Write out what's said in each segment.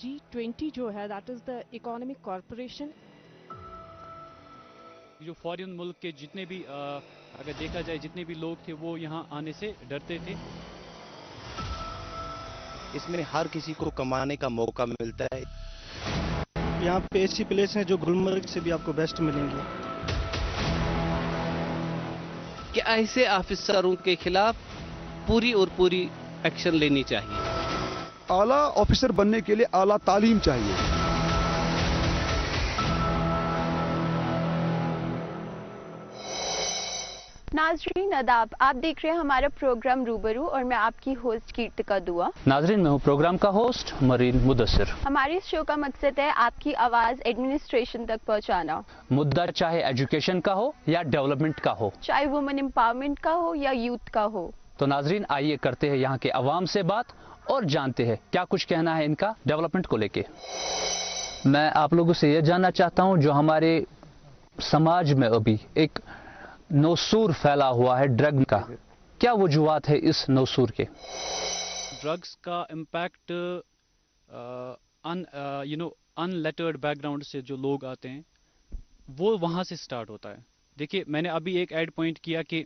G20 जो है, that is the economic cooperation. जो फॉरेन मुल्क के जितने भी अगर देखा जाए जितने भी लोग थे वो यहाँ आने से डरते थे. इसमें हर किसी को कमाने का मौका मिलता है. यहाँ पे ऐसी प्लेस हैं जो गुलमर्ग से भी आपको बेस्ट मिलेंगी. कि ऐसे ऑफिसरों के खिलाफ पूरी और पूरी एक्शन लेनी चाहिए. आला ऑफिसर बनने के लिए आला तालीम चाहिए. नाजरीन आदाब, आप देख रहे हैं हमारा प्रोग्राम रूबरू और मैं आपकी होस्ट कीर्तिका दुआ. नाजरीन मैं हूँ प्रोग्राम का होस्ट मरीन मुदस्सिर. हमारे इस शो का मकसद है आपकी आवाज एडमिनिस्ट्रेशन तक पहुँचाना. मुद्दा चाहे एजुकेशन का हो या डेवलपमेंट का हो, चाहे वुमेन एम्पावरमेंट का हो या यूथ का हो. तो नाजरीन आइए करते हैं यहाँ के अवाम से बात और जानते हैं क्या कुछ कहना है इनका डेवलपमेंट को लेके. मैं आप लोगों से ये जानना चाहता हूँ जो हमारे समाज में अभी एक नौसूर फैला हुआ है ड्रग का, क्या वजूहात है इस नौसूर के? ड्रग्स का इम्पैक्ट अनलेटर्ड बैकग्राउंड से जो लोग आते हैं वो वहाँ से स्टार्ट होता है. देखिए मैंने अभी एक ऐड पॉइंट किया कि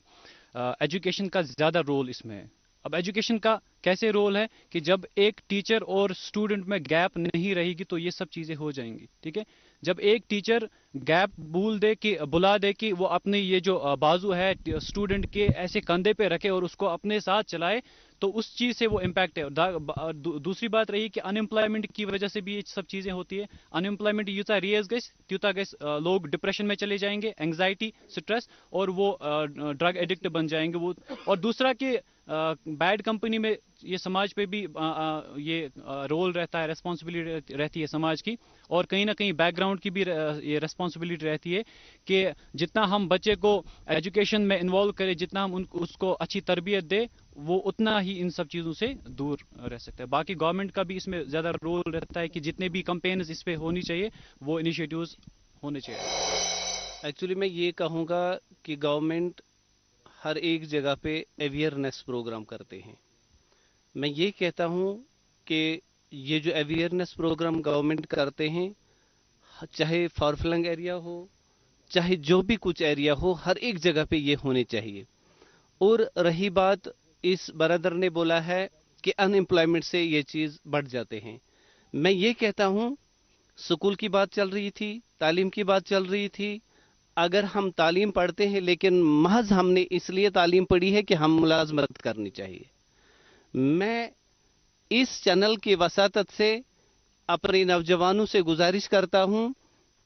एजुकेशन का ज़्यादा रोल इसमें है. अब एजुकेशन का कैसे रोल है कि जब एक टीचर और स्टूडेंट में गैप नहीं रहेगी तो ये सब चीज़ें हो जाएंगी. ठीक है, जब एक टीचर गैप बुला दे कि वो अपने ये जो बाजू है स्टूडेंट के ऐसे कंधे पे रखे और उसको अपने साथ चलाए तो उस चीज़ से वो इम्पैक्ट है. दूसरी बात रही कि अनएम्प्लॉयमेंट की वजह से भी ये सब चीज़ें होती है. अनएम्प्लॉयमेंट यूता रेज गई त्यूता गई लोग डिप्रेशन में चले जाएंगे, एंग्जाइटी स्ट्रेस, और वो ड्रग एडिक्ट बन जाएंगे. वो और दूसरा कि बैड कंपनी में ये समाज पे भी ये रोल रहता है, रेस्पॉन्सिबिलिटी रहती है समाज की, और कहीं ना कहीं बैकग्राउंड की भी ये रेस्पॉन्सिबिलिटी रहती है कि जितना हम बच्चे को एजुकेशन में इन्वॉल्व करें, जितना हम उसको अच्छी तरबियत दे, वो उतना ही इन सब चीज़ों से दूर रह सकता है. बाकी गवर्नमेंट का भी इसमें ज़्यादा रोल रहता है कि जितने भी कैंपेन्स इस पे होनी चाहिए वो इनिशिएटिव्स होने चाहिए. एक्चुअली मैं ये कहूँगा कि गवर्नमेंट हर एक जगह पे अवेयरनेस प्रोग्राम करते हैं. मैं ये कहता हूँ कि ये जो अवेयरनेस प्रोग्राम गवर्नमेंट करते हैं, चाहे फारफ्लंग एरिया हो चाहे जो भी कुछ एरिया हो, हर एक जगह पे ये होने चाहिए. और रही बात, इस ब्रदर ने बोला है कि अनएम्प्लॉयमेंट से ये चीज़ बढ़ जाते हैं. मैं ये कहता हूँ स्कूल की बात चल रही थी, तालीम की बात चल रही थी. अगर हम तालीम पढ़ते हैं लेकिन महज हमने इसलिए तालीम पढ़ी है कि हम मुलाजमत करनी चाहिए. मैं इस चैनल की वसातत से अपने नौजवानों से गुजारिश करता हूं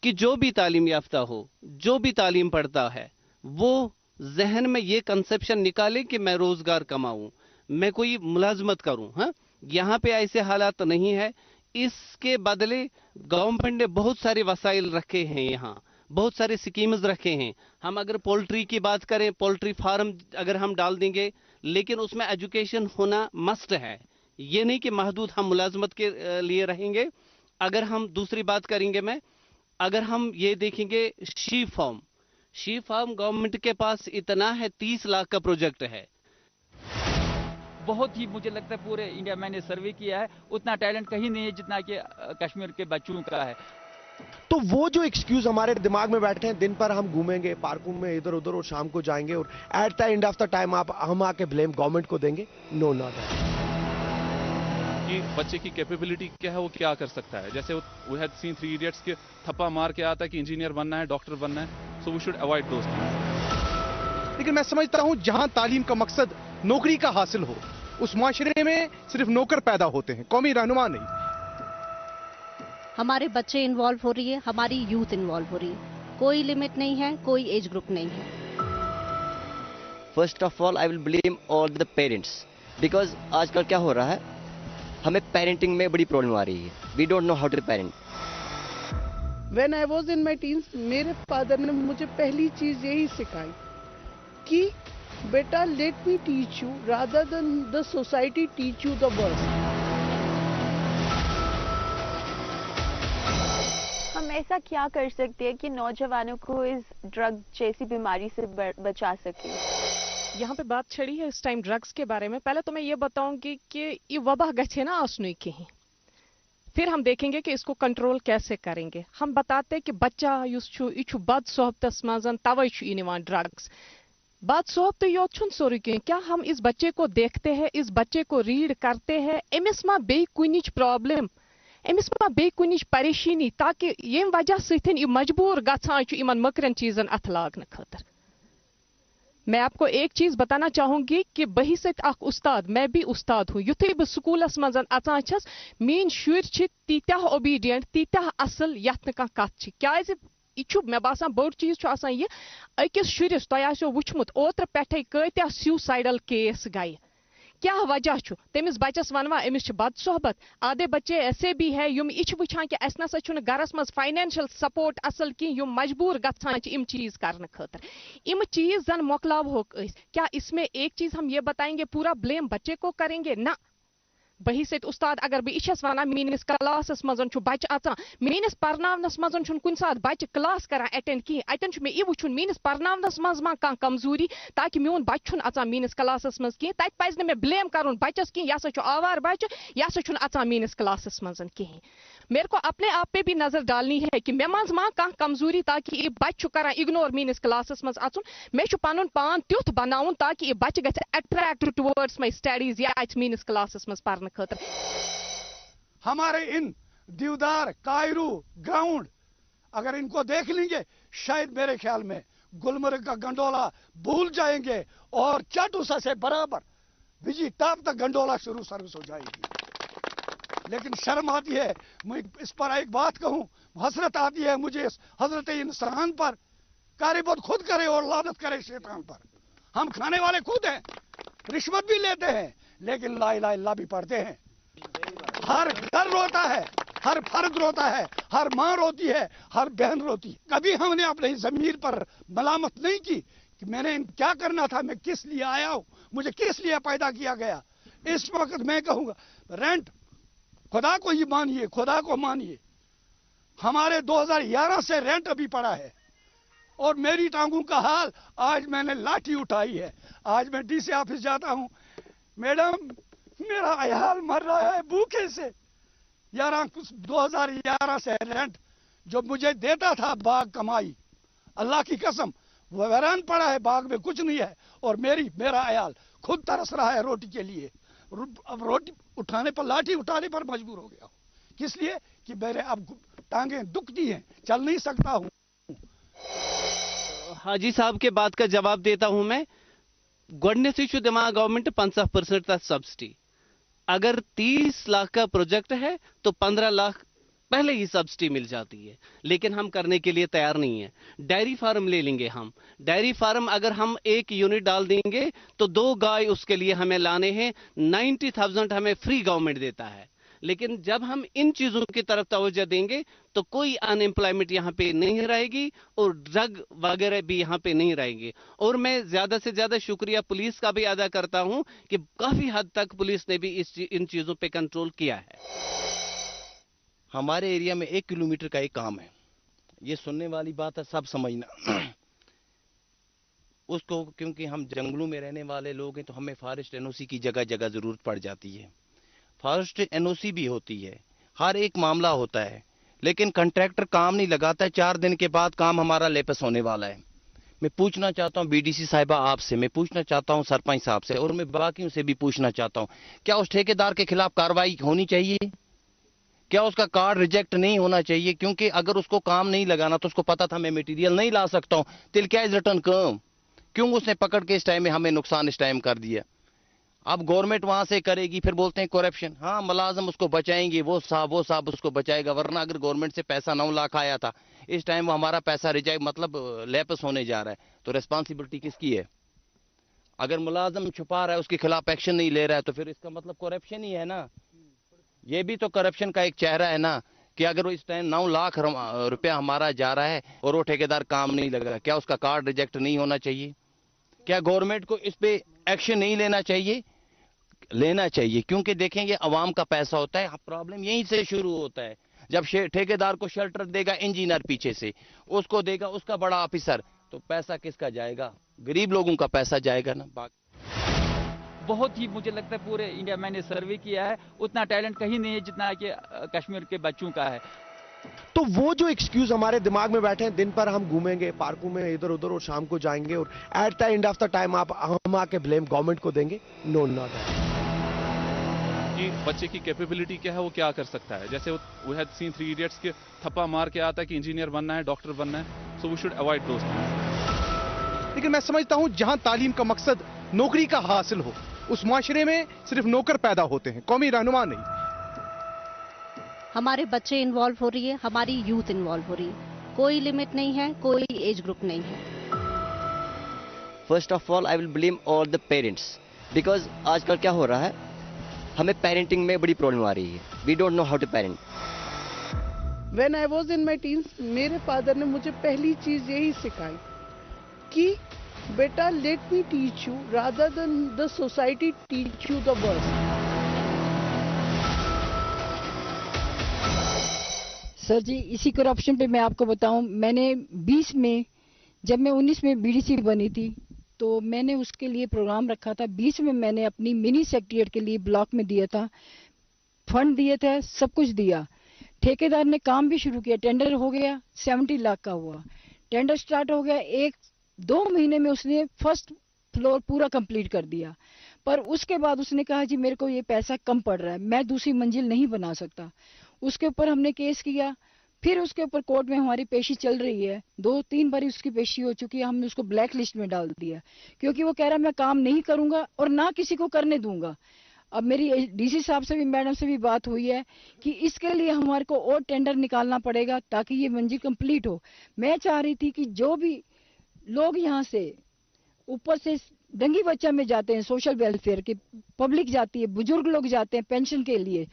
कि जो भी तालीम याफ्ता हो, जो भी तालीम पढ़ता है, वो जहन में ये कंसेप्शन निकाले कि मैं रोजगार कमाऊं, मैं कोई मुलाजमत करूं. हाँ, यहाँ पे ऐसे हालात नहीं है. इसके बदले गवर्नमेंट ने बहुत सारे वसाइल रखे हैं, यहाँ बहुत सारे स्कीम्स रखे हैं. हम अगर पोल्ट्री की बात करें, पोल्ट्री फार्म अगर हम डाल देंगे, लेकिन उसमें एजुकेशन होना मस्ट है. ये नहीं कि महदूद हम मुलाजमत के लिए रहेंगे. अगर हम दूसरी बात करेंगे, अगर हम ये देखेंगे शी फार्म गवर्नमेंट के पास इतना है, 30 लाख का प्रोजेक्ट है. बहुत ही मुझे लगता है पूरे इंडिया मैंने सर्वे किया है, उतना टैलेंट कहीं नहीं है जितना कि कश्मीर के बच्चों का है. तो वो जो एक्सक्यूज हमारे दिमाग में बैठे हैं, दिन पर हम घूमेंगे पार्कों में इधर उधर और शाम को जाएंगे और at the end of the time हम आके ब्लेम गवर्नमेंट को देंगे. नो नॉट कि बच्चे की कैपेबिलिटी क्या है, वो क्या कर सकता है. जैसे वी हैड सीन 3 इडियट्स के थप्पा मार के आता है कि इंजीनियर बनना है, डॉक्टर बनना है. So we should avoid those things. लेकिन मैं समझता हूं जहां तालीम का मकसद नौकरी का हासिल हो, उस माशरे में सिर्फ नौकर पैदा होते हैं, कौमी रहनुमा नहीं. हमारे बच्चे इन्वॉल्व हो रही है, हमारी यूथ इन्वॉल्व हो रही है. कोई लिमिट नहीं है, कोई एज ग्रुप नहीं है. First of all I will blame all the parents, because आजकल क्या हो रहा है, हमें पेरेंटिंग में बड़ी प्रॉब्लम आ रही है. We don't know how to parent. When I was in my teens, मेरे फादर ने मुझे पहली चीज यही सिखाई कि बेटा let me teach you rather than the society teach you the worst. हम ऐसा क्या कर सकते हैं कि नौजवानों को इस ड्रग जैसी बीमारी से बचा सके? यहाँ पे बात छड़ी है इस टाइम ड्रग्स के बारे में. पहले तो मैं ये बताऊंगी कि ये वबा गछे ना आसनुई कहीं फिर हम देखेंगे कि इसको कंट्रोल कैसे करेंगे. हम बताते हैं कि बच्चा यह बद सोहबतस मजन तवे ड्रग्स. बद सोहबत योत छुन सोरी क्या हम इस बच्चे को देखते हैं, इस बच्चे को रीड करते हैं, अमिस मा बे कुछ प्रॉब्लम, अमिस मा बे कुछ परेशानी, ताकि ये वजह सतन यह मजबूर गछान इन मकरन चीजन अथ लागन खतर. मैं आपको एक चीज बताना चाहूंगी कि बही सत अख उस्ताद, मैं भी उस्ताद हूँ. युथे बह स्कूलस मजन अचान छस, मीन शुर तीत्याह ओबीडियंट, तीत्याह असल यथ न कह कथ क्या मे बासान बोड़ चीज यह अकिस शुरिस तुम वुचमुत ओत्र पे कत्या स्यूसाइडल केस गई. क्या वजह तमिस बचस वनवा अमिस बद सोहबत. आधे बच्चे ऐसे भी है युम यह वुचान कि अस नसा छुन गरस मज फाइनेंशियल सपोर्ट असल कि युम मजबूर गछान इम चीज करने खतर. इम चीज जन मोकलाव होक क्या इसमें एक चीज हम ये बताएंगे पूरा ब्लेम बच्चे को करेंगे? ना. बही सत उस्ताद अगर बह यह वन मीनिस क्लासस मजन बच्चे अचान, मीनिस पर्नावनस मजन कुन सात बच्चे क्लास करान अटेंड कहीं, अतन मे यह वुचुन मीनिस पर्नावनस मज मा कह कमजोरी, ताकि मोन बच्चे अचान मीनिस क्लासस मज कहीं. तत पज मे ब्लेम कर बच्चस कहीं, यह हसा आवार बच्चे, यह हसा अचान मीनिस क्लासस मज कहीं. मेरे को अपने आप पे भी नजर डालनी है कि मे मज मा कह कमजोरी, ताकि यह बच्चे करान इग्नोर मीनिस क्लासस मज अचुन. मे पन पान तुथ बनाउन ताकि यह बच्चे गए अट्रैक्ट टुवर्ड्स माई स्टडीज या मीनिस क्लासस मज पढ़ने खतर. हमारे इन दीवदार कायरू ग्राउंड अगर इनको देख लेंगे, शायद मेरे ख्याल में गुलमर्ग का गंडोला भूल जाएंगे और चाटूसा से बराबर विजी टाप तक गंडोला शुरू सर्विस हो जाएगी. लेकिन शर्म आती है, मैं इस पर एक बात कहूं, हसरत आती है मुझे इस हजरत इंसान पर. कारिबत खुद करे और लानत करे शैतान पर. हम खाने वाले खुद हैं, रिश्वत भी लेते हैं, लेकिन ला इलाहा इल्लल्लाह भी पढ़ते हैं. हर घर रोता है, हर फर्द रोता है, हर माँ रोती है, हर बहन रोती है. कभी हमने अपने ज़मीर पर मलामत नहीं की कि मैंने क्या करना था, मैं किस लिए आया हूं, मुझे किस लिए पैदा किया गया. इस वक्त मैं कहूंगा रेंट खुदा को ही मानिए, खुदा को मानिए. हमारे 2011 से रेंट अभी पड़ा है और मेरी टांगों का हाल, आज मैंने लाठी उठाई है. आज मैं डीसी ऑफिस जाता हूं, मैडम मेरा अयाल मर रहा है भूखे से. 2011 से रेंट जो मुझे देता था बाग कमाई, अल्लाह की कसम वो वैरान पड़ा है, बाग में कुछ नहीं है. और मेरा अयाल खुद तरस रहा है रोटी के लिए. अब रोटी उठाने पर, लाठी उठाने पर मजबूर हो गया. किस लिए कि मेरे अब टांगे दुखती हैं, चल नहीं सकता हूं. हाजी साहब के बात का जवाब देता हूं मैं. गोडनेसी दिमाग गवर्नमेंट 50% तक सब्सिडी. अगर 30 लाख का प्रोजेक्ट है तो 15 लाख पहले ही सब्सिडी मिल जाती है, लेकिन हम करने के लिए तैयार नहीं है. डेयरी फार्म ले लेंगे हम. डेयरी फार्म अगर हम एक यूनिट डाल देंगे तो 2 गाय उसके लिए हमें लाने हैं. 90,000 हमें फ्री गवर्नमेंट देता है. लेकिन जब हम इन चीजों की तरफ तवज्जो देंगे तो कोई अनएम्प्लॉयमेंट यहाँ पे नहीं रहेगी और ड्रग वगैरह भी यहाँ पे नहीं रहेंगे. और मैं ज्यादा से ज्यादा शुक्रिया पुलिस का भी अदा करता हूँ कि काफी हद तक पुलिस ने भी इन चीजों पे कंट्रोल किया है. हमारे एरिया में 1 किलोमीटर का एक काम है. ये सुनने वाली बात है, सब समझना उसको, क्योंकि हम जंगलों में रहने वाले लोग हैं तो हमें फॉरेस्ट एनओसी की जगह जगह जरूरत पड़ जाती है. फॉरेस्ट एनओसी भी होती है, हर एक मामला होता है, लेकिन कॉन्ट्रैक्टर काम नहीं लगाता है. 4 दिन के बाद काम हमारा लेपस होने वाला है. मैं पूछना चाहता हूं बीडीसी साहिबा आपसे, मैं पूछना चाहता हूं सरपंच साहब से, और मैं बाकियों से भी पूछना चाहता हूं, क्या उस ठेकेदार के खिलाफ कार्रवाई होनी चाहिए? क्या उसका कार्ड रिजेक्ट नहीं होना चाहिए? क्योंकि अगर उसको काम नहीं लगाना तो उसको पता था मैं मटेरियल नहीं ला सकता हूं, तिल क्या इज रिटर्न कम, क्यों उसने पकड़ के इस टाइम में हमें नुकसान इस टाइम कर दिया? अब गवर्नमेंट वहां से करेगी, फिर बोलते हैं करप्शन. हाँ, मुलाजम उसको बचाएंगे, वो साहब उसको बचाएगा. वरना अगर गवर्नमेंट से पैसा 9 लाख आया था, इस टाइम वो हमारा पैसा रिजेक्ट मतलब लैपस होने जा रहा है, तो रेस्पॉन्सिबिलिटी किसकी है? अगर मुलाजम छुपा रहा है, उसके खिलाफ एक्शन नहीं ले रहा है, तो फिर इसका मतलब करप्शन ही है ना. ये भी तो करप्शन का एक चेहरा है ना, कि अगर वो इस टाइम 9 लाख रुपया हमारा जा रहा है और वो ठेकेदार काम नहीं लगा, क्या उसका कार्ड रिजेक्ट नहीं होना चाहिए? क्या गवर्नमेंट को इस पे एक्शन नहीं लेना चाहिए? लेना चाहिए, क्योंकि देखेंगे अवाम का पैसा होता है. प्रॉब्लम यहीं से शुरू होता है. जब ठेकेदार को शेल्टर देगा इंजीनियर पीछे से, उसको देगा उसका बड़ा ऑफिसर, तो पैसा किसका जाएगा? गरीब लोगों का पैसा जाएगा ना. बहुत ही, मुझे लगता है पूरे इंडिया मैंने सर्वे किया है, उतना टैलेंट कहीं नहीं है जितना कि कश्मीर के बच्चों का है। तो वो जो एक्सक्यूज हमारे दिमाग में बैठे हैं, दिन पर हम घूमेंगे पार्कों में इधर उधर और शाम को जाएंगे और at the end of the time हम आके ब्लेम गवर्नमेंट को देंगे, नो नॉट कि बच्चे की कैपेबिलिटी क्या है, वो क्या कर सकता है। जैसे वी हैड सीन 3 इडियट्स के थप्पा मार के आता है कि इंजीनियर बनना है, डॉक्टर बनना है, so we should avoid those things. लेकिन मैं समझता हूं जहां तालीम का मकसद नौकरी का हासिल हो, उस माशरे में सिर्फ नौकर पैदा होते हैं, कौमी रहनुमा नहीं। हमारे बच्चे इन्वॉल्व हो रही है, हमारी यूथ इन्वॉल्व हो रही है, कोई लिमिट नहीं है, कोई एज ग्रुप नहीं है। First of all I will blame all the parents, because आजकल क्या हो रहा है, हमें पेरेंटिंग में बड़ी प्रॉब्लम आ रही है। We don't know how to parent. When I was in my teens, मेरे फादर ने मुझे पहली चीज यही सिखाई कि बेटा let me teach you rather than the society teach you the worst. Sir ji, इसी करप्शन पे मैं आपको बताऊं, मैंने 20 में, जब मैं 19 में बीडीसी बनी थी, तो मैंने उसके लिए प्रोग्राम रखा था। 20 में मैंने अपनी मिनी सेक्रेटरीट के लिए ब्लॉक में दिया था, फंड दिए थे, सब कुछ दिया। ठेकेदार ने काम भी शुरू किया, टेंडर हो गया, 70 लाख का हुआ। टेंडर स्टार्ट हो गया, 1-2 महीने में उसने फर्स्ट फ्लोर पूरा कंप्लीट कर दिया। पर उसके बाद उसने कहा जी मेरे को ये पैसा कम पड़ रहा है, मैं दूसरी मंजिल नहीं बना सकता। उसके ऊपर हमने केस किया, फिर उसके ऊपर कोर्ट में हमारी पेशी चल रही है, 2-3 बार उसकी पेशी हो चुकी है। हमने उसको ब्लैक लिस्ट में डाल दिया क्योंकि वो कह रहा है मैं काम नहीं करूंगा और ना किसी को करने दूंगा। अब मेरी डीसी साहब से भी, मैडम से भी बात हुई है कि इसके लिए हमारे को और टेंडर निकालना पड़ेगा ताकि ये मंजिल कंप्लीट हो। मैं चाह रही थी कि जो भी लोग यहाँ से ऊपर से डंगी बच्चा में जाते हैं, सोशल वेलफेयर की पब्लिक जाती है, बुजुर्ग लोग जाते हैं पेंशन के लिए,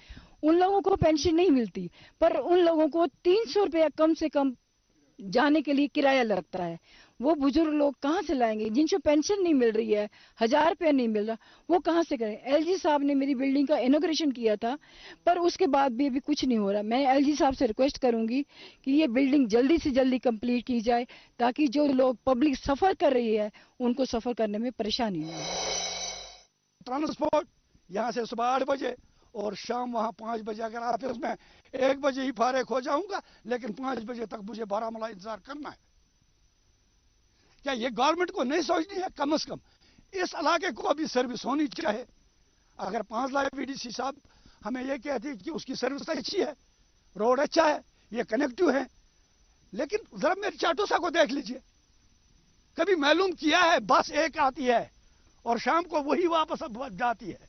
उन लोगों को पेंशन नहीं मिलती, पर उन लोगों को 300 रुपया कम से कम जाने के लिए किराया लगता है। वो बुजुर्ग लोग कहाँ से लाएंगे? जिनको पेंशन नहीं मिल रही है, 1000 रुपया नहीं मिल रहा, वो कहाँ से करें? एलजी साहब ने मेरी बिल्डिंग का इनॉग्रेशन किया था, पर उसके बाद भी अभी कुछ नहीं हो रहा। मैं एलजी साहब से रिक्वेस्ट करूंगी कि ये बिल्डिंग जल्दी से जल्दी कंप्लीट की जाए ताकि जो लोग पब्लिक सफर कर रही है उनको सफर करने में परेशानी न हो। ट्रांसपोर्ट यहाँ से सुबह 8 बजे और शाम वहाँ 5 बजे, अगर ऑफिस में 1 बजे ही फारिग हो जाऊंगा, लेकिन 5 बजे तक मुझे बारामूला इंतजार करना है। क्या ये गवर्नमेंट को नहीं सोचनी है? कम से कम इस इलाके को अभी सर्विस होनी चाहिए। अगर 5 लाख बीडीसी साहब हमें ये कहते हैं कि उसकी सर्विस अच्छी है, रोड अच्छा है, ये कनेक्टिव है, लेकिन जरा मेरे चाटोसा को देख लीजिए, कभी मालूम किया है बस एक आती है और शाम को वही वापस जाती है?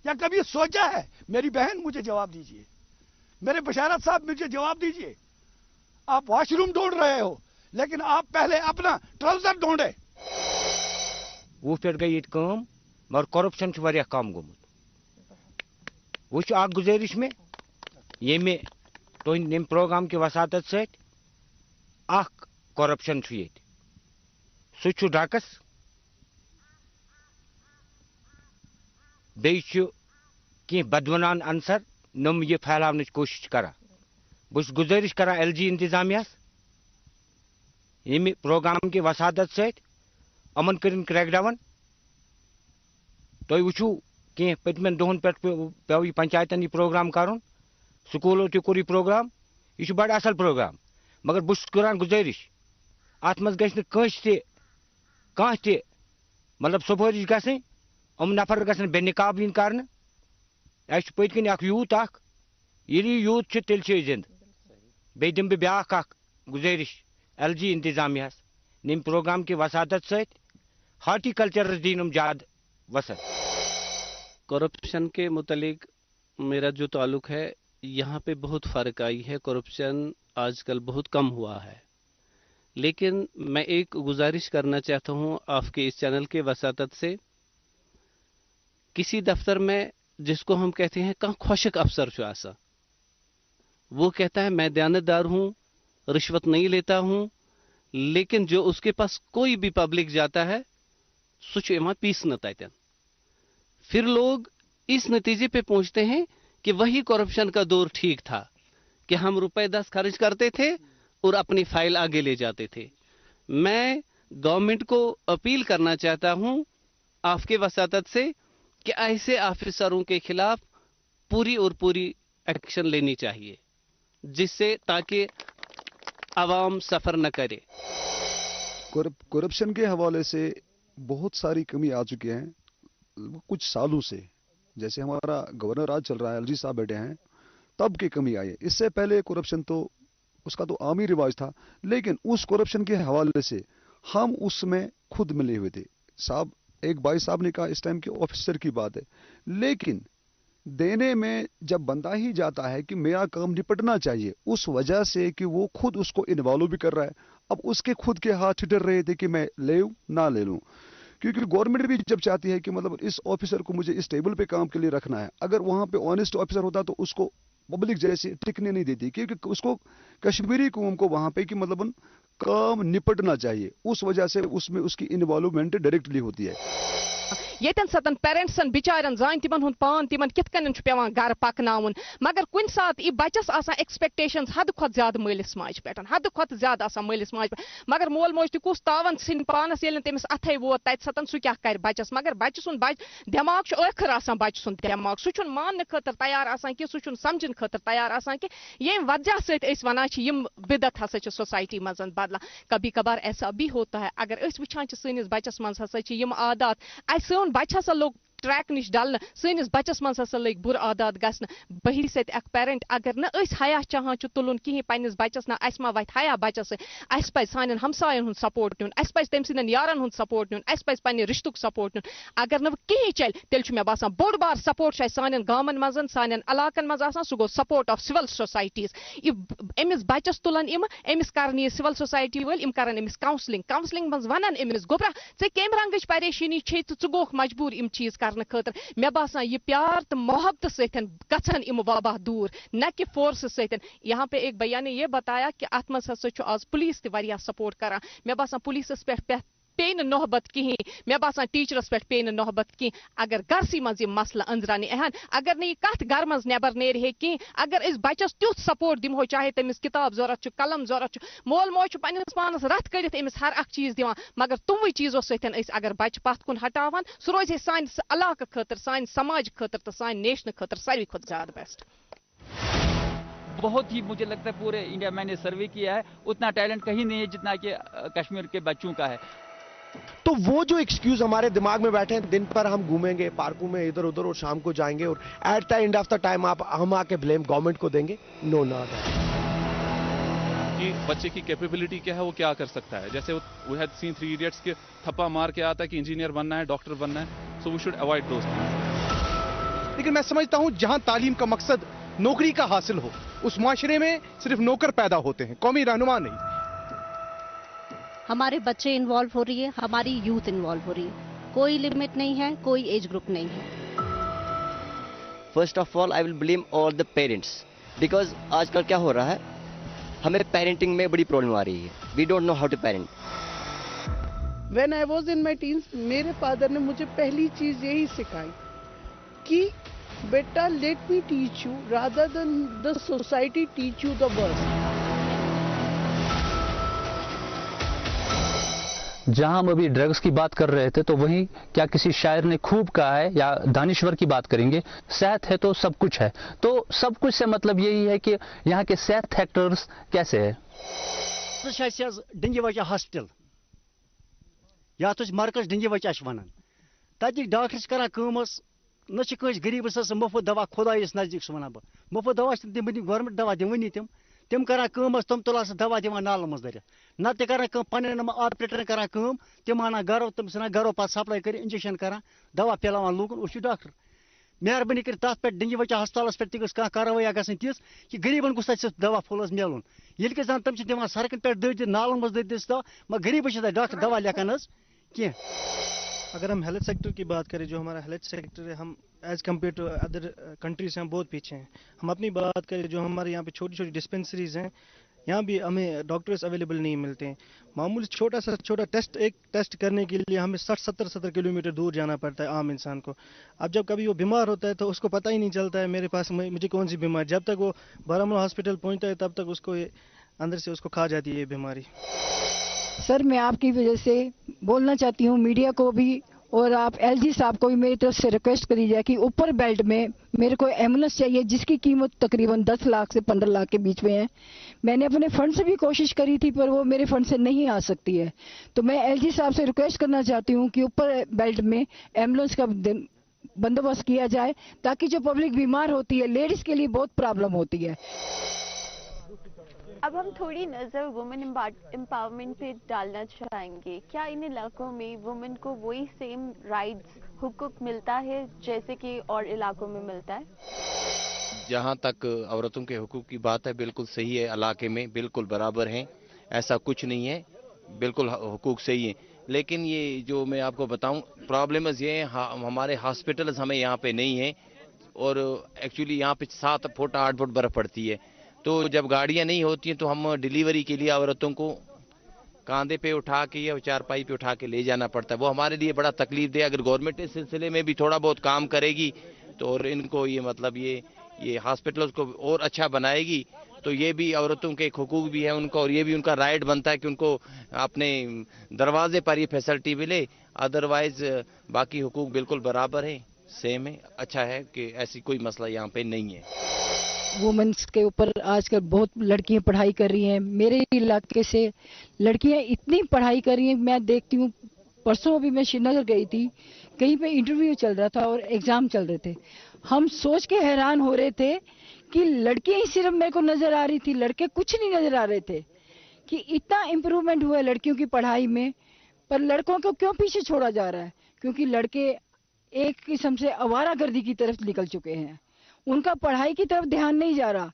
क्या कभी सोचा है? मेरी बहन मुझे जवाब दीजिए, मेरे बशारत साहब मुझे जवाब दीजिए। आप वॉशरूम ढूंढ रहे हो, लेकिन आप पहले अपना ट्राउजर ढूंढे। वो पे गई काम, मगर करप्शन वारिया कम गोमुत। वो गुजारिश में ये में तुम प्रोग्राम की वसादत से करप्शन सह ड्रग्स, बे बदवनान अंसर नम ये फैलावन कोशिश करा। बस गुजारिश करा एलजी इंतजामिया ये प्रोग्राम की वसादत से अमन कर क्रैक डाउन। तुम वो कह पतमन दोहन पे पे पंचायतन यह प्रोग्राम कर, स्कूलों तोर प्रोग्राम, यह बड़ असल प्रोग्राम, मगर बस करान गुजारिश अत मज गह मतलब सफारिश गई नफर गन बेनिकाब इन कर। पतकन यूथ ये यूथ तेल जिंद। बे दिम बह ब्या गुजारिश एलजी इंतजामिया निम प्रोग्राम की वसादत से हार्टिकल्चर दीन ज्यादा वसत। करप्शन के मुतालिक मेरा जो ताल्लुक है, यहाँ पे बहुत फ़र्क आई है। करप्शन आजकल बहुत कम हुआ है, लेकिन मैं एक गुजारिश करना चाहता हूँ आपके इस चैनल के वसादत से। किसी दफ्तर में जिसको हम कहते हैं कहाँ खुशक अफसर जो आसा, वो कहता है मैं दयानतदार हूँ, रिश्वत नहीं लेता हूँ, लेकिन जो उसके पास कोई भी पब्लिक जाता है सुच इमा पीस न तन। फिर लोग इस नतीजे पे पहुंचते हैं कि वही करप्शन का दौर ठीक था कि हम रुपए 10 खर्च करते थे और अपनी फाइल आगे ले जाते थे। मैं गवर्नमेंट को अपील करना चाहता हूं आपके वसातत से कि ऐसे ऑफिसरों के खिलाफ पूरी और पूरी एक्शन लेनी चाहिए, जिससे ताकि आवाम सफर न करे। करप्शन के हवाले से बहुत सारी कमी आ चुकी है कुछ सालों से। जैसे हमारा गवर्नर आज चल रहा है, एलजी साहब बैठे हैं, तब की कमी आई है। इससे पहले करप्शन तो उसका तो आम ही रिवाज था, लेकिन उस करप्शन के हवाले से हम उसमें खुद मिले हुए थे। साहब एक भाई साहब ने कहा इस टाइम के ऑफिसर की बात है, लेकिन देने में जब बंदा ही जाता है कि मेरा काम निपटना चाहिए, उस वजह से कि वो खुद उसको इन्वॉल्व भी कर रहा है। अब उसके खुद के हाथ ठिठर रहे थे कि मैं ले लूं ना ले लूं, क्योंकि गवर्नमेंट भी जब चाहती है कि मतलब इस ऑफिसर को मुझे इस टेबल पे काम के लिए रखना है, अगर वहां पे ऑनेस्ट ऑफिसर होता तो उसको पब्लिक जैसे टिकने नहीं देती, क्योंकि उसको कश्मीरी कौम को वहां पे कि मतलब काम निपटना चाहिए। उस वजह से उसमें उसकी इन्वॉल्वमेंट डायरेक्टली होती है। येतन सतन पेरेंट्सन बिचारन जान तिमन हुन पान तिमन कित कन छु पेवान घर पकनाउन, मगर कुन साथ इ बच्चस आसान एक्सपेक्टेशंस हद खोत ज्यादा मालिस माज पेटन, हद खोत ज्यादा आसान मालिस माज पे, मगर मोल मोज त कुस तावन सिन पानस येलन तेमिस अथै वोत तत सतन सु क्या कर बच्चस, मगर बच्च सुन दिमाग छु आखिर आसान बच्च सुन दिमाग सु छुन मान खतर तैयार आसान कि सु छुन समझन खतर तैयार आसान कि ये वजह से इस वना छ यम बिदत हसा छ सोसाइटी मजन बदला। कभी कभार ऐसा भी होता है, अगर इस वछान छ सनिस बच्चस मज हसा छ यम आदत ऐसे बच्चा सा लोग ट्रैक निश डल सनिस बच्चस मज हसा लग बुर आदत गसन। बहिर से अक पेरेंट अगर न हया चाहान तुलन कहीं पन्निस बच्चस ना अस मा वत हया बच्चस अस पज सान हमसायन हुन सपोर्ट नुन, अस पज तम सिंदन यारन हुन सपोर्ट नुन, अस पज पन्ने रिश्तुक सपोर्ट नुन। अगर न कहीं चल तेल मे बासान बोड़ बार सपोर्ट सान गामन मजन सान इलाकन मज आसान, सह गो support of civil societies. Amish बच्चस तुलन अमिस कर सिविल सोसाइटी वल इम कर अमिस काउंसलिंग मज वन अमिस गोबरा ऐ कम रंगच परेशानी छे तो गोख मजबूर इम चीज करने खतर। मे बासान ये प्यार तो मोहब्बत सतन गछन इम वबा दूर, न कि फोर्स सतन। यहाँ पे एक भैया ने ये बताया कि अत मज हसा छु आज पुलिस ते वारिया सपोर्ट करा। मे बासान पुलिसस पे पे नोहबत कहीं, मे बासान टीचरस पे पे नोहबत कहीं। अगर गरसी मज यह मसला अंदरानी अहन, अगर नहीं कत घर मज नेबर नेर हे कहीं, अगर इस बच्चस तुथ सपोर्ट दिमो, चाहे तमिस किताब जरूरत कलम जरूरत, मोल मोज पन्निस पानस रथ कड़ित अमिस हर अख चीज दिवान, मगर तुमवे चीजों सतन अगर बच्चे पत कुन हटावान सह रोज सान इलाक खतर, सान समाज खतर तो सान नेशन खतर सारी खुद ज्यादा बेस्ट। बहुत ही मुझे लगता है पूरे इंडिया मैंने सर्वे किया है, उतना टैलेंट कहीं नहीं है जितना कि कश्मीर के बच्चों का है। तो वो जो एक्सक्यूज हमारे दिमाग में बैठे हैं, दिन पर हम घूमेंगे पार्कों में इधर उधर और शाम को जाएंगे और at the end of the time हम आके ब्लेम गवर्नमेंट को देंगे, नो नॉट कि बच्चे की कैपेबिलिटी क्या है, वो क्या कर सकता है। जैसे वी हैड सीन 3 इडियट्स के थप्पा मार के आता है कि इंजीनियर बनना है, डॉक्टर बनना है, so we should avoid those things. लेकिन मैं समझता हूं जहां तालीम का मकसद नौकरी का हासिल हो, उस मुआशरे में सिर्फ नौकर पैदा होते हैं, कौमी रहनुमा नहीं। हमारे बच्चे इन्वॉल्व हो रही है, हमारी यूथ इन्वॉल्व हो रही है, कोई लिमिट नहीं है, कोई एज ग्रुप नहीं है। First of all I will blame all the parents, because आजकल क्या हो रहा है, हमें पेरेंटिंग में बड़ी प्रॉब्लम आ रही है। We don't know how to parent. When I was in my teens, मेरे फादर ने मुझे पहली चीज यही सिखाई कि बेटा let me teach you rather than the society teach you the worst. जहां हम अभी ड्रग्स की बात कर रहे थे, तो वहीं क्या किसी शायर ने खूब कहा है, या दानिश्वर की बात करेंगे, सेहत है तो सब कुछ है। तो सब कुछ से मतलब यही है कि यहाँ के सेहत फैक्टर्स कैसे है। डिंगी वचा हॉस्पिटल या तो मरकज डिंगी वचा वन तक डॉक्टर कर न गरीबस मुफ्त दवा खुदाइस नजदीक वन बह मुफ्त दवा गवर्नमेंट दवा दिवनी तम कर तम तुला दवा दिवान नाल मज दरित न कर पन्न ऑपरेटर कर तम आना गरो तम सन गरो पे सप्लाई कर इंजेक्शन कर दवा पिलावान लूकन उस डॉक्टर मेहरबानी कर तथ पे डिंगी वचा हस्पताल पे कह कार्रवाई गई तिज कि गरीबन गुस दवा फुल मिलन ये कि तम दिवान सड़कन पे दर्द नालन मज दर्द दवा मगर गरीब डॉक्टर दवा लेखान कह। अगर हम हेल्थ सेक्टर की बात करें, जो हमारा हेल्थ सेक्टर है, हम as compare to other countries से हम बहुत पीछे हैं। हम अपनी बात करें, जो हमारे यहाँ पे छोटी छोटी डिस्पेंसरीज हैं, यहाँ भी हमें डॉक्टर्स अवेलेबल नहीं मिलते हैं। मामूली छोटा एक टेस्ट करने के लिए हमें 60-70 किलोमीटर दूर जाना पड़ता है आम इंसान को। अब जब कभी वो बीमार होता है तो उसको पता ही नहीं चलता है मेरे पास मुझे कौन सी बीमारी, जब तक वो बारामूला हॉस्पिटल पहुँचता है तब तक उसको अंदर से उसको खा जाती है ये बीमारी। सर मैं आपकी वजह से बोलना चाहती हूँ मीडिया को भी और आप एलजी साहब को भी मेरी तरफ से रिक्वेस्ट करी जाए कि ऊपर बेल्ट में मेरे को एम्बुलेंस चाहिए जिसकी कीमत तकरीबन 10 लाख से 15 लाख के बीच में है। मैंने अपने फंड से भी कोशिश करी थी पर वो मेरे फंड से नहीं आ सकती है। तो मैं एलजी साहब से रिक्वेस्ट करना चाहती हूँ कि ऊपर बेल्ट में एम्बुलेंस का बंदोबस्त किया जाए ताकि जो पब्लिक बीमार होती है, लेडीज के लिए बहुत प्रॉब्लम होती है। अब हम थोड़ी नजर वुमेन एम्पावरमेंट पे डालना चाहेंगे। क्या इन इलाकों में वुमेन को वही सेम राइट्स हुकूक मिलता है जैसे कि और इलाकों में मिलता है? जहाँ तक औरतों के हुकूक की बात है, बिल्कुल सही है, इलाके में बिल्कुल बराबर हैं, ऐसा कुछ नहीं है, बिल्कुल हुकूक सही है। लेकिन ये जो मैं आपको बताऊं, प्रॉब्लम्स ये हैं, हमारे हॉस्पिटल्स हमें यहाँ पे नहीं है और एक्चुअली यहाँ पे 7 फुट 8 फुट बर्फ पड़ती है। तो जब गाड़ियाँ नहीं होती हैं तो हम डिलीवरी के लिए औरतों को कांधे पे उठा के या चारपाई पे उठा के ले जाना पड़ता है। वो हमारे लिए बड़ा तकलीफ दे। अगर गवर्नमेंट इस सिलसिले में भी थोड़ा बहुत काम करेगी तो और इनको ये मतलब ये हॉस्पिटल्स को और अच्छा बनाएगी तो ये भी औरतों के एक हुकूक भी है उनको और ये भी उनका राइट बनता है कि उनको अपने दरवाजे पर ये फैसिलिटी मिले। अदरवाइज बाकी हुकूक बिल्कुल बराबर है, सेम है, अच्छा है कि ऐसी कोई मसला यहाँ पे नहीं है। वुमेन्स के ऊपर आजकल बहुत लड़कियां पढ़ाई कर रही हैं। मेरे इलाके से लड़कियां इतनी पढ़ाई कर रही हैं, मैं देखती हूँ। परसों अभी मैं श्रीनगर गई थी, कहीं पे इंटरव्यू चल रहा था और एग्जाम चल रहे थे। हम सोच के हैरान हो रहे थे कि लड़कियां ही सिर्फ मेरे को नजर आ रही थी, लड़के कुछ नहीं नजर आ रहे थे कि इतना इम्प्रूवमेंट हुआ है लड़कियों की पढ़ाई में। पर लड़कों को क्यों पीछे छोड़ा जा रहा है? क्योंकि लड़के एक किस्म से आवारागर्दी की तरफ निकल चुके हैं। उनका पढ़ाई की तरफ ध्यान नहीं जा रहा।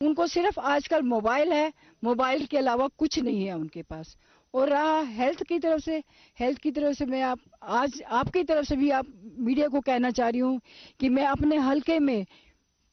उनको सिर्फ आजकल मोबाइल है, मोबाइल के अलावा कुछ नहीं है उनके पास। और रहा हेल्थ की तरफ से मैं आज आपकी तरफ से भी आप मीडिया को कहना चाह रही हूँ कि मैं अपने हलके में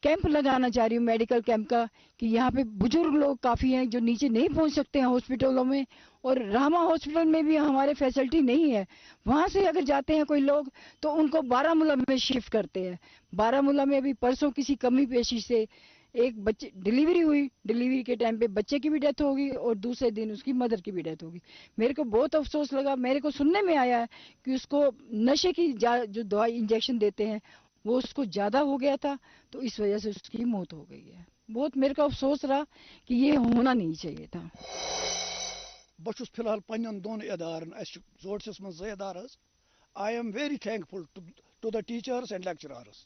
कैंप लगाना चाह रही हूँ, मेडिकल कैंप का, कि यहाँ पे बुजुर्ग लोग काफ़ी हैं जो नीचे नहीं पहुँच सकते हैं हॉस्पिटलों में। और रामा हॉस्पिटल में भी हमारे फैसिलिटी नहीं है। वहाँ से अगर जाते हैं कोई लोग तो उनको बारामूला में शिफ्ट करते हैं। बारामूला में अभी परसों किसी कमी पेशी से एक बच्चे डिलीवरी हुई, डिलीवरी के टाइम पे बच्चे की भी डेथ होगी और दूसरे दिन उसकी मदर की भी डेथ होगी। मेरे को बहुत अफसोस लगा। मेरे को सुनने में आया है कि उसको नशे की जो दवाई इंजेक्शन देते हैं वो उसको ज़्यादा हो गया था, तो इस वजह से उसकी मौत हो गई है। बहुत मेरे को अफसोस रहा कि ये होना नहीं चाहिए था। बहुत फिलहाल पन्न दोन इदारन जोड़स मज इदार I am very thankful to the teachers and lecturers.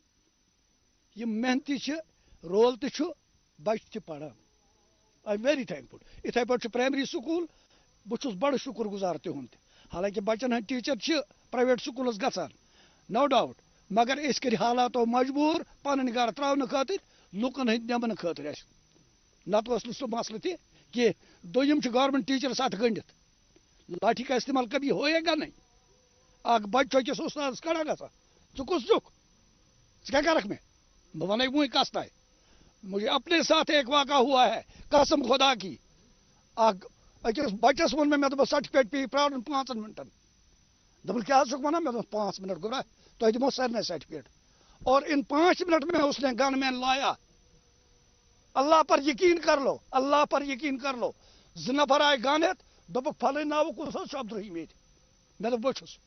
ये मेहनती रोल बच्चे पढ़ान, आई एम वेरी थैंकफुल। इथे पे प्राइमरी स्कूल बहुत बड़ शुक्र गुजार तिहुंद। हालांकि बच्चन हंद टीचर प्राइवेट स्कूल गसान नो डाउट, मगर अस कर हालातो मजबूर पन घर त्रावन खातिर लुकन हंद नमन खातिर। नत सह मसल तह कि दोम गवर्नमेंट टीचरस अत गंडित लाठी का इस्तेमाल कभी होएगा नहीं। अख बच्चों किस उस्ताद कड़ा गा चुकुस चुक क्या करख में वन वो कस्ता है। मुझे अपने साथ एक वाक़ा हुआ है, कसम खुदा की। अकिस बच्चस वो मे दोप सर्टिफिकेट पे प्रावन 5 मिनटन। दोपन क्या वन मे 5 मिनट गुरा तो दिमो सारे सर्टिफिकेट। और इन 5 मिनट में उसने गन मैन लाया। अल्लाह पर यकीन कर लो, अल्लाह पर यकीन कर लो। 2 नफर आए गानित दोप फल नाव कुस अब्दुलरहीम ये मे दोप बस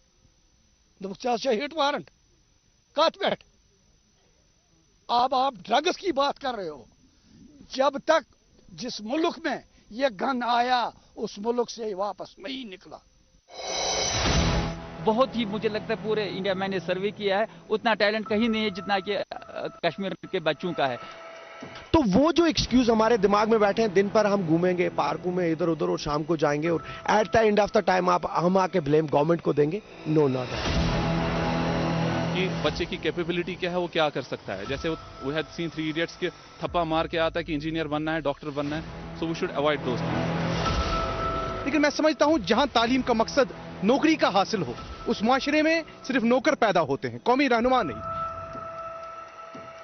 दोप हिट वारंट कत पे। अब आप ड्रग्स की बात कर रहे हो। जब तक जिस मुल्क में ये गन आया उस मुल्क से वापस नहीं निकला। बहुत ही मुझे लगता है पूरे इंडिया मैंने सर्वे किया है, उतना टैलेंट कहीं नहीं है जितना कि कश्मीर के बच्चों का है। तो वो जो एक्सक्यूज हमारे दिमाग में बैठे हैं, दिन पर हम घूमेंगे पार्कों में इधर उधर और शाम को जाएंगे और at the end of the time हम आके ब्लेम गवर्नमेंट को देंगे, नो नॉट। कि बच्चे की कैपेबिलिटी क्या है, वो क्या कर सकता है। जैसे वी हैड सीन 3 इडियट्स के थप्पा मार के आता है कि इंजीनियर बनना है, डॉक्टर बनना है, so we should avoid those things. लेकिन मैं समझता हूं जहां तालीम का मकसद नौकरी का हासिल हो, उस माशरे में सिर्फ नौकर पैदा होते हैं, कौमी रहनुमा नहीं।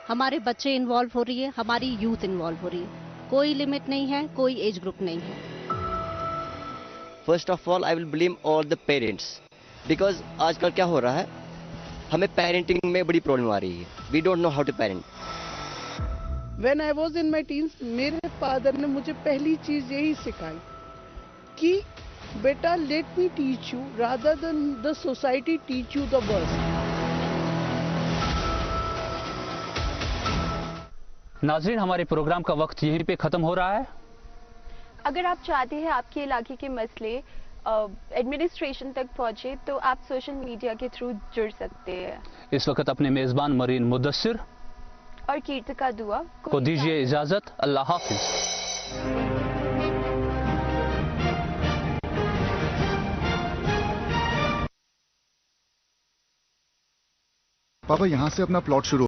हमारे बच्चे इन्वॉल्व हो रही है, हमारी यूथ इन्वॉल्व हो रही है। कोई लिमिट नहीं है, कोई एज ग्रुप नहीं है। First of all I will blame all the parents, because आजकल क्या हो रहा है, हमें पेरेंटिंग में बड़ी प्रॉब्लम आ रही है। We don't know how to parent. When I was in my teens, मेरे फादर ने मुझे पहली चीज यही सिखाई कि बेटा let me teach you rather than the society teach you the worst. नाजरीन, हमारे प्रोग्राम का वक्त यहीं पे ख़त्म हो रहा है। अगर आप चाहते हैं आपके इलाके के मसले एडमिनिस्ट्रेशन तक पहुंचे तो आप सोशल मीडिया के थ्रू जुड़ सकते हैं। इस वक्त अपने मेज़बान मरीन मुदस्सिर और कीर्तिका दुआ को दीजिए इजाज़त। अल्लाह हाफिज। पापा, यहाँ से अपना प्लॉट शुरू